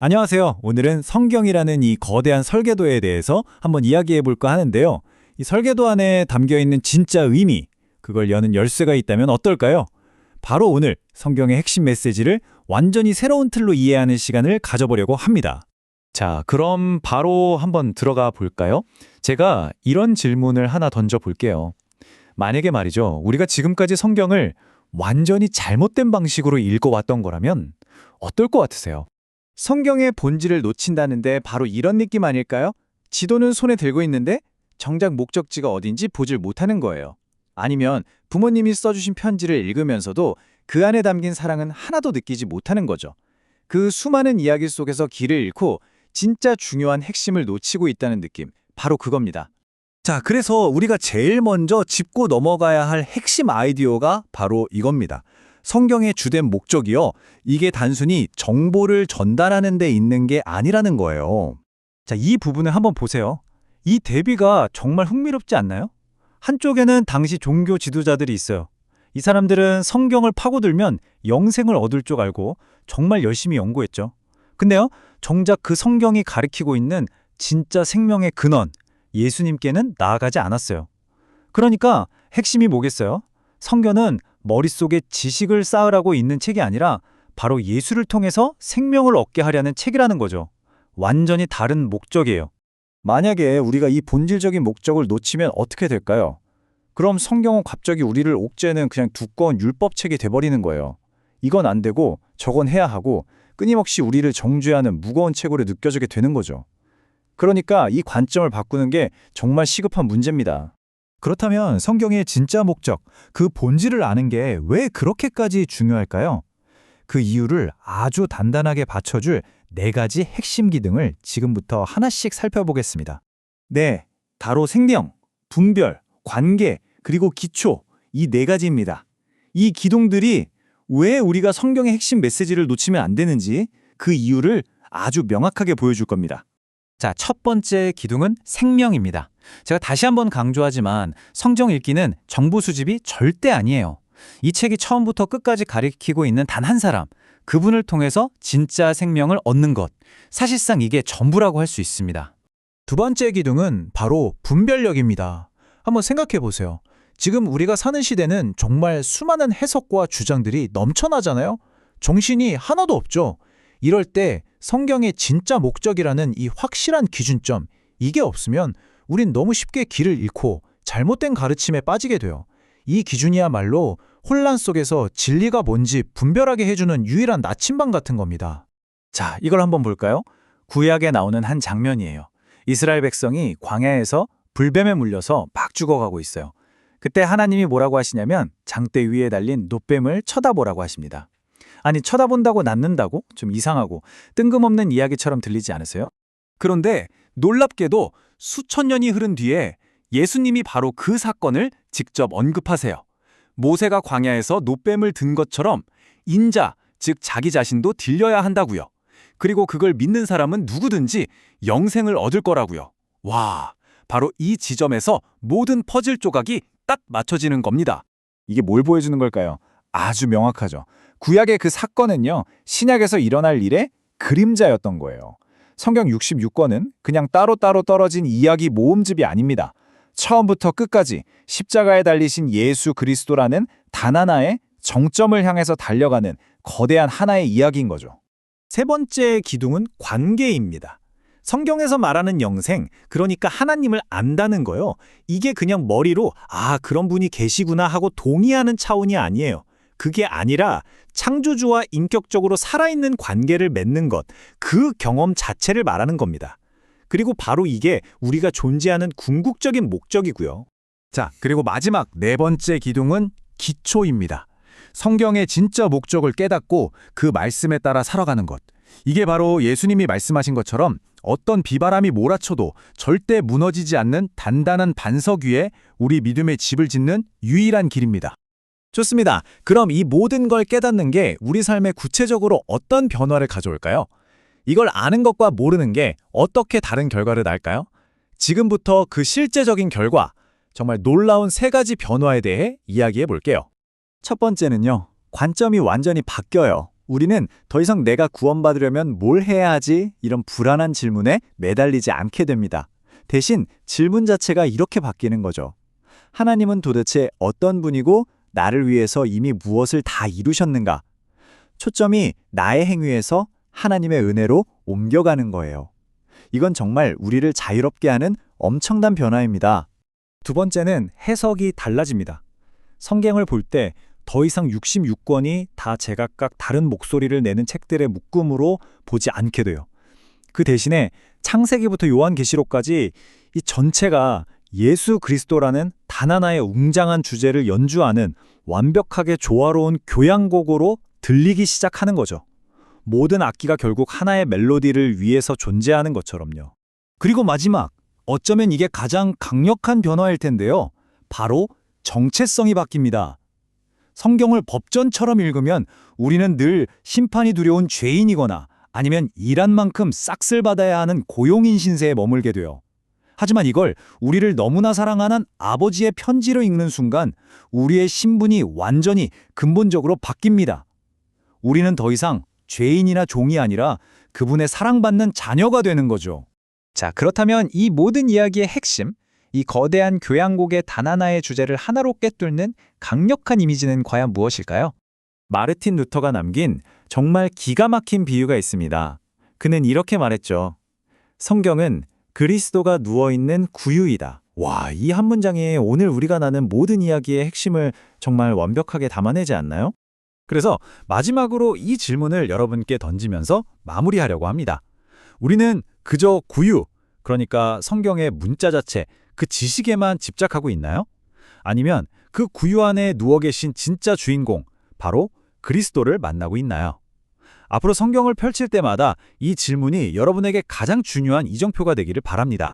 안녕하세요. 오늘은 성경이라는 이 거대한 설계도에 대해서 한번 이야기해 볼까 하는데요. 이 설계도 안에 담겨 있는 진짜 의미, 그걸 여는 열쇠가 있다면 어떨까요? 바로 오늘 성경의 핵심 메시지를 완전히 새로운 틀로 이해하는 시간을 가져보려고 합니다. 자, 그럼 바로 한번 들어가 볼까요? 제가 이런 질문을 하나 던져 볼게요. 만약에 말이죠, 우리가 지금까지 성경을 완전히 잘못된 방식으로 읽어왔던 거라면 어떨 것 같으세요? 성경의 본질을 놓친다는데 바로 이런 느낌 아닐까요? 지도는 손에 들고 있는데 정작 목적지가 어딘지 보질 못하는 거예요. 아니면 부모님이 써주신 편지를 읽으면서도 그 안에 담긴 사랑은 하나도 느끼지 못하는 거죠. 그 수많은 이야기 속에서 길을 잃고 진짜 중요한 핵심을 놓치고 있다는 느낌, 바로 그겁니다. 자, 그래서 우리가 제일 먼저 짚고 넘어가야 할 핵심 아이디어가 바로 이겁니다. 성경의 주된 목적이요. 이게 단순히 정보를 전달하는 데 있는 게 아니라는 거예요. 자, 이 부분을 한번 보세요. 이 대비가 정말 흥미롭지 않나요? 한쪽에는 당시 종교 지도자들이 있어요. 이 사람들은 성경을 파고들면 영생을 얻을 줄 알고 정말 열심히 연구했죠. 근데요, 정작 그 성경이 가리키고 있는 진짜 생명의 근원, 예수님께는 나아가지 않았어요. 그러니까 핵심이 뭐겠어요? 성경은 머릿속에 지식을 쌓으라고 있는 책이 아니라 바로 예수를 통해서 생명을 얻게 하려는 책이라는 거죠. 완전히 다른 목적이에요. 만약에 우리가 이 본질적인 목적을 놓치면 어떻게 될까요? 그럼 성경은 갑자기 우리를 옥죄는 그냥 두꺼운 율법책이 돼버리는 거예요. 이건 안 되고 저건 해야 하고 끊임없이 우리를 정죄하는 무거운 책으로 느껴지게 되는 거죠. 그러니까 이 관점을 바꾸는 게 정말 시급한 문제입니다. 그렇다면 성경의 진짜 목적, 그 본질을 아는 게 왜 그렇게까지 중요할까요? 그 이유를 아주 단단하게 받쳐줄 4가지 핵심 기둥을 지금부터 하나씩 살펴보겠습니다. 네, 바로 생명, 분별, 관계, 그리고 기초, 이 4가지입니다. 이 기둥들이 왜 우리가 성경의 핵심 메시지를 놓치면 안 되는지 그 이유를 아주 명확하게 보여줄 겁니다. 자, 첫 번째 기둥은 생명입니다. 제가 다시 한번 강조하지만 성경 읽기는 정보 수집이 절대 아니에요. 이 책이 처음부터 끝까지 가리키고 있는 단 한 사람, 그분을 통해서 진짜 생명을 얻는 것. 사실상 이게 전부라고 할 수 있습니다. 두 번째 기둥은 바로 분별력입니다. 한번 생각해 보세요. 지금 우리가 사는 시대는 정말 수많은 해석과 주장들이 넘쳐나잖아요? 정신이 하나도 없죠. 이럴 때 성경의 진짜 목적이라는 이 확실한 기준점, 이게 없으면 우린 너무 쉽게 길을 잃고 잘못된 가르침에 빠지게 돼요. 이 기준이야말로 혼란 속에서 진리가 뭔지 분별하게 해주는 유일한 나침반 같은 겁니다. 자, 이걸 한번 볼까요? 구약에 나오는 한 장면이에요. 이스라엘 백성이 광야에서 불뱀에 물려서 막 죽어가고 있어요. 그때 하나님이 뭐라고 하시냐면 장대 위에 달린 놋뱀을 쳐다보라고 하십니다. 아니, 쳐다본다고 낫는다고? 좀 이상하고 뜬금없는 이야기처럼 들리지 않으세요? 그런데 놀랍게도 수천 년이 흐른 뒤에 예수님이 바로 그 사건을 직접 언급하세요. 모세가 광야에서 놋뱀을 든 것처럼 인자, 즉 자기 자신도 들려야 한다고요. 그리고 그걸 믿는 사람은 누구든지 영생을 얻을 거라고요. 와, 바로 이 지점에서 모든 퍼즐 조각이 딱 맞춰지는 겁니다. 이게 뭘 보여주는 걸까요? 아주 명확하죠. 구약의 그 사건은요, 신약에서 일어날 일의 그림자였던 거예요. 성경 66권은 그냥 따로따로 떨어진 이야기 모음집이 아닙니다. 처음부터 끝까지 십자가에 달리신 예수 그리스도라는 단 하나의 정점을 향해서 달려가는 거대한 하나의 이야기인 거죠. 세 번째 기둥은 관계입니다. 성경에서 말하는 영생, 그러니까 하나님을 안다는 거요. 이게 그냥 머리로 그런 분이 계시구나 하고 동의하는 차원이 아니에요. 그게 아니라 창조주와 인격적으로 살아있는 관계를 맺는 것, 그 경험 자체를 말하는 겁니다. 그리고 바로 이게 우리가 존재하는 궁극적인 목적이고요. 자, 그리고 마지막 4번째 기둥은 기초입니다. 성경의 진짜 목적을 깨닫고 그 말씀에 따라 살아가는 것. 이게 바로 예수님이 말씀하신 것처럼 어떤 비바람이 몰아쳐도 절대 무너지지 않는 단단한 반석 위에 우리 믿음의 집을 짓는 유일한 길입니다. 좋습니다. 그럼 이 모든 걸 깨닫는 게 우리 삶에 구체적으로 어떤 변화를 가져올까요? 이걸 아는 것과 모르는 게 어떻게 다른 결과를 낳을까요? 지금부터 그 실제적인 결과, 정말 놀라운 3가지 변화에 대해 이야기해 볼게요. 첫 번째는요, 관점이 완전히 바뀌어요. 우리는 더 이상 내가 구원받으려면 뭘 해야 하지? 이런 불안한 질문에 매달리지 않게 됩니다. 대신 질문 자체가 이렇게 바뀌는 거죠. 하나님은 도대체 어떤 분이고 나를 위해서 이미 무엇을 다 이루셨는가? 초점이 나의 행위에서 하나님의 은혜로 옮겨가는 거예요. 이건 정말 우리를 자유롭게 하는 엄청난 변화입니다. 두 번째는 해석이 달라집니다. 성경을 볼 때 더 이상 66권이 다 제각각 다른 목소리를 내는 책들의 묶음으로 보지 않게 돼요. 그 대신에 창세기부터 요한계시록까지 이 전체가 예수 그리스도라는 단 하나의 웅장한 주제를 연주하는 완벽하게 조화로운 교향곡으로 들리기 시작하는 거죠. 모든 악기가 결국 하나의 멜로디를 위해서 존재하는 것처럼요. 그리고 마지막, 어쩌면 이게 가장 강력한 변화일 텐데요. 바로 정체성이 바뀝니다. 성경을 법전처럼 읽으면 우리는 늘 심판이 두려운 죄인이거나 아니면 일한 만큼 싹쓸 받아야 하는 고용인 신세에 머물게 돼요. 하지만 이걸 우리를 너무나 사랑하는 아버지의 편지로 읽는 순간 우리의 신분이 완전히 근본적으로 바뀝니다. 우리는 더 이상 죄인이나 종이 아니라 그분의 사랑받는 자녀가 되는 거죠. 자, 그렇다면 이 모든 이야기의 핵심, 이 거대한 교향곡의 단 하나의 주제를 하나로 꿰뚫는 강력한 이미지는 과연 무엇일까요? 마르틴 루터가 남긴 정말 기가 막힌 비유가 있습니다. 그는 이렇게 말했죠. 성경은 그리스도가 누워있는 구유이다. 와, 이 한 문장이 오늘 우리가 나눈 모든 이야기의 핵심을 정말 완벽하게 담아내지 않나요? 그래서 마지막으로 이 질문을 여러분께 던지면서 마무리하려고 합니다. 우리는 그저 구유, 그러니까 성경의 문자 자체, 그 지식에만 집착하고 있나요? 아니면 그 구유 안에 누워 계신 진짜 주인공, 바로 그리스도를 만나고 있나요? 앞으로 성경을 펼칠 때마다 이 질문이 여러분에게 가장 중요한 이정표가 되기를 바랍니다.